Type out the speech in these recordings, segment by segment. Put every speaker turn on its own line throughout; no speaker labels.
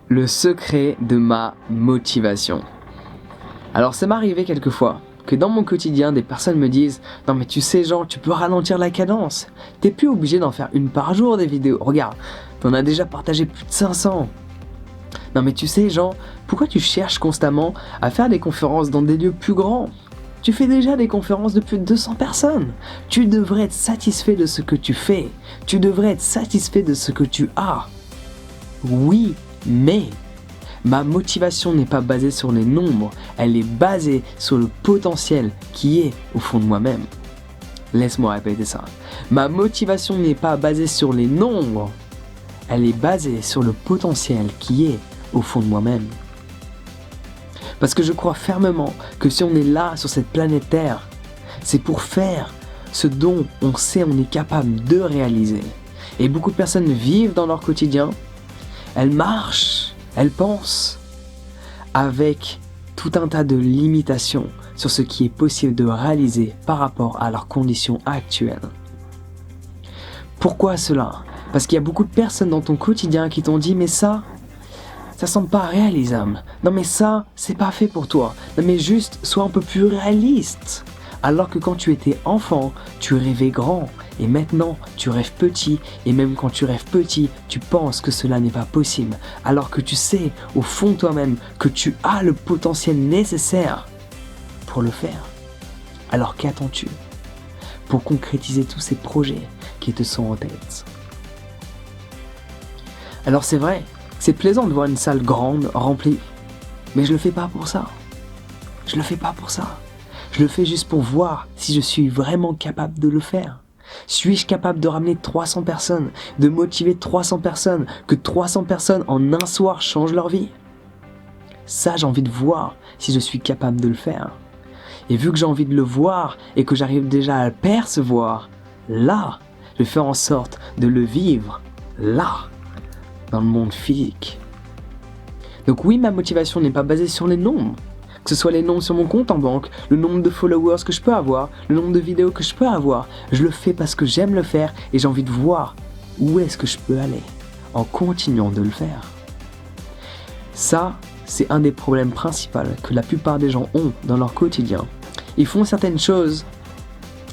Le secret de ma motivation. Alors ça m'est arrivé quelquefois que dans mon quotidien, des personnes me disent « Non mais tu sais Jean, tu peux ralentir la cadence. T'es plus obligé d'en faire une par jour des vidéos. Regarde, t'en as déjà partagé plus de 500. Non mais tu sais Jean, pourquoi tu cherches constamment à faire des conférences dans des lieux plus grands ? Tu fais déjà des conférences de plus de 200 personnes. Tu devrais être satisfait de ce que tu fais. Tu devrais être satisfait de ce que tu as. Oui, mais ma motivation n'est pas basée sur les nombres, elle est basée sur le potentiel qui est au fond de moi-même. Laisse-moi répéter ça. Ma motivation n'est pas basée sur les nombres, elle est basée sur le potentiel qui est au fond de moi-même. Parce que je crois fermement que si on est là sur cette planète Terre, c'est pour faire ce dont on sait on est capable de réaliser. Et beaucoup de personnes vivent dans leur quotidien, elles marchent, elles pensent avec tout un tas de limitations sur ce qui est possible de réaliser par rapport à leurs conditions actuelles. Pourquoi cela ? Parce qu'il y a beaucoup de personnes dans ton quotidien qui t'ont dit « mais ça semble pas réalisable. Non mais ça, c'est pas fait pour toi. Non mais juste, sois un peu plus réaliste. » Alors que quand tu étais enfant, tu rêvais grand. Et maintenant, tu rêves petit. Et même quand tu rêves petit, tu penses que cela n'est pas possible. Alors que tu sais, au fond de toi-même, que tu as le potentiel nécessaire pour le faire. Alors qu'attends-tu pour concrétiser tous ces projets qui te sont en tête ? Alors c'est vrai, c'est plaisant de voir une salle grande, remplie. Mais je le fais pas pour ça. Je le fais pas pour ça. Je le fais juste pour voir si je suis vraiment capable de le faire. Suis-je capable de ramener 300 personnes, de motiver 300 personnes, que 300 personnes en un soir changent leur vie ? Ça, j'ai envie de voir si je suis capable de le faire. Et vu que j'ai envie de le voir et que j'arrive déjà à le percevoir, là, je vais faire en sorte de le vivre, là, dans le monde physique. Donc oui, ma motivation n'est pas basée sur les nombres. Que ce soit les nombres sur mon compte en banque, le nombre de followers que je peux avoir, le nombre de vidéos que je peux avoir. Je le fais parce que j'aime le faire et j'ai envie de voir où est-ce que je peux aller en continuant de le faire. Ça, c'est un des problèmes principaux que la plupart des gens ont dans leur quotidien. Ils font certaines choses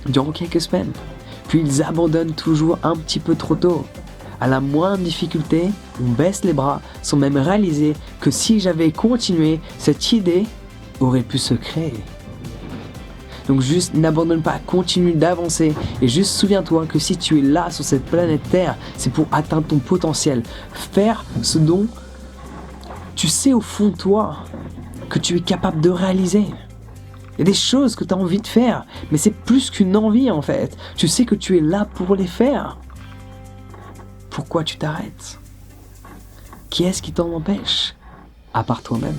durant quelques semaines, puis ils abandonnent toujours un petit peu trop tôt. À la moindre difficulté, on baisse les bras sans même réaliser que si j'avais continué, cette idée aurait pu se créer. Donc juste n'abandonne pas, continue d'avancer et juste souviens-toi que si tu es là sur cette planète Terre, c'est pour atteindre ton potentiel, faire ce dont tu sais au fond de toi que tu es capable de réaliser. Il y a des choses que tu as envie de faire, mais c'est plus qu'une envie en fait. Tu sais que tu es là pour les faire. Pourquoi tu t'arrêtes ? Qui est-ce qui t'en empêche ? À part toi-même.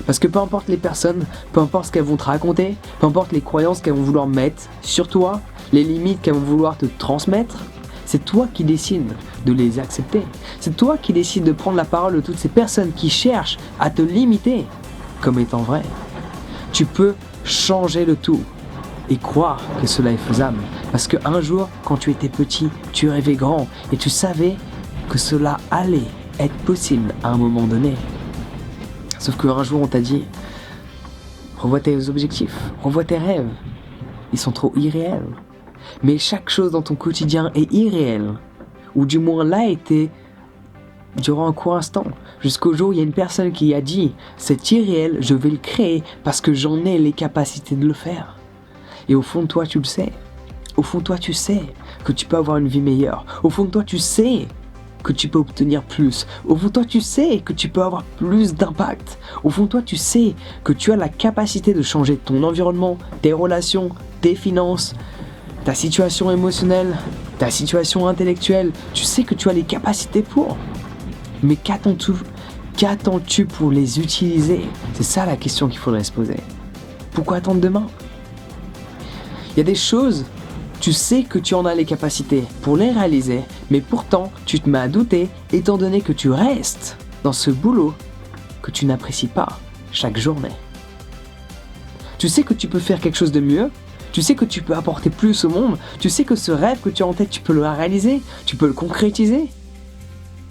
Parce que peu importe les personnes, peu importe ce qu'elles vont te raconter, peu importe les croyances qu'elles vont vouloir mettre sur toi, les limites qu'elles vont vouloir te transmettre, c'est toi qui décides de les accepter. C'est toi qui décides de prendre la parole de toutes ces personnes qui cherchent à te limiter comme étant vrai. Tu peux changer le tout et croire que cela est faisable. Parce qu'un jour, quand tu étais petit, tu rêvais grand et tu savais que cela allait être possible à un moment donné. Sauf qu'un jour, on t'a dit « Revois tes objectifs, revois tes rêves. Ils sont trop irréels. » Mais chaque chose dans ton quotidien est irréelle. Ou du moins l'a été durant un court instant. Jusqu'au jour où il y a une personne qui a dit « C'est irréel, je vais le créer parce que j'en ai les capacités de le faire. » Et au fond de toi, tu le sais. Au fond de toi, tu sais que tu peux avoir une vie meilleure. Au fond de toi, tu sais que tu peux obtenir plus. Au fond de toi, tu sais que tu peux avoir plus d'impact. Au fond de toi, tu sais que tu as la capacité de changer ton environnement, tes relations, tes finances, ta situation émotionnelle, ta situation intellectuelle. Tu sais que tu as les capacités pour. Mais qu'attends-tu pour les utiliser ? C'est ça la question qu'il faudrait se poser. Pourquoi attendre demain ? Il y a des choses, tu sais que tu en as les capacités pour les réaliser, mais pourtant tu te mets à douter étant donné que tu restes dans ce boulot que tu n'apprécies pas chaque journée. Tu sais que tu peux faire quelque chose de mieux, Tu sais que tu peux apporter plus au monde. Tu sais que ce rêve que tu as en tête, tu peux le réaliser. Tu peux le concrétiser.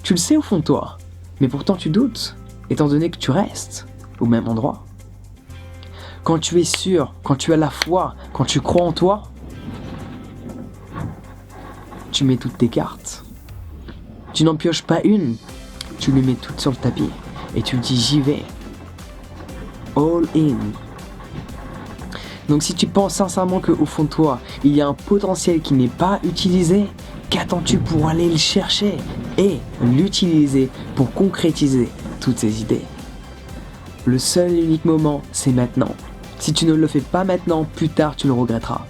Tu le sais au fond de toi. Mais pourtant tu doutes, étant donné que tu restes au même endroit. Quand tu es sûr, quand tu as la foi, quand tu crois en toi, tu mets toutes tes cartes. Tu n'en pioches pas une, tu les mets toutes sur le tapis. Et tu dis j'y vais. All in. Donc si tu penses sincèrement qu'au fond de toi, il y a un potentiel qui n'est pas utilisé, qu'attends-tu pour aller le chercher et l'utiliser pour concrétiser toutes ces idées? Le seul et unique moment, c'est maintenant. Si tu ne le fais pas maintenant, plus tard tu le regretteras.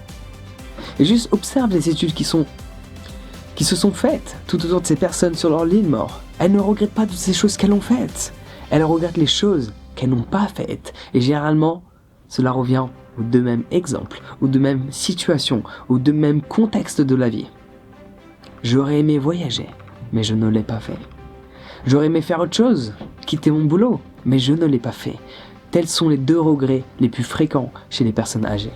Et juste observe les études qui se sont faites tout autour de ces personnes sur leur lit de mort. Elles ne regrettent pas toutes ces choses qu'elles ont faites. Elles regrettent les choses qu'elles n'ont pas faites. Et généralement, cela revient aux deux mêmes exemples, aux deux mêmes situations, aux deux mêmes contextes de la vie. J'aurais aimé voyager, mais je ne l'ai pas fait. J'aurais aimé faire autre chose, quitter mon boulot, mais je ne l'ai pas fait. Tels sont les deux regrets les plus fréquents chez les personnes âgées.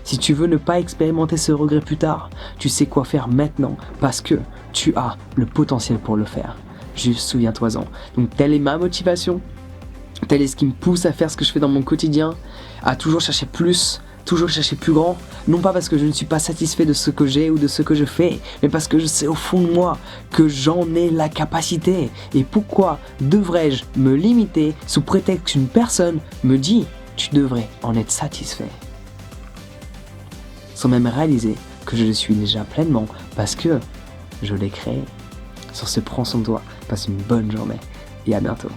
Si tu veux ne pas expérimenter ce regret plus tard, tu sais quoi faire maintenant parce que tu as le potentiel pour le faire. Juste souviens-toi-en. Donc telle est ma motivation, tel est ce qui me pousse à faire ce que je fais dans mon quotidien, à toujours chercher plus, toujours chercher plus grand, non pas parce que je ne suis pas satisfait de ce que j'ai ou de ce que je fais, mais parce que je sais au fond de moi que j'en ai la capacité. Et pourquoi devrais-je me limiter sous prétexte qu'une personne me dit « tu devrais en être satisfait » sans même réaliser que je le suis déjà pleinement parce que je l'ai créé. Sur ce, prends soin de toi, passe une bonne journée et à bientôt.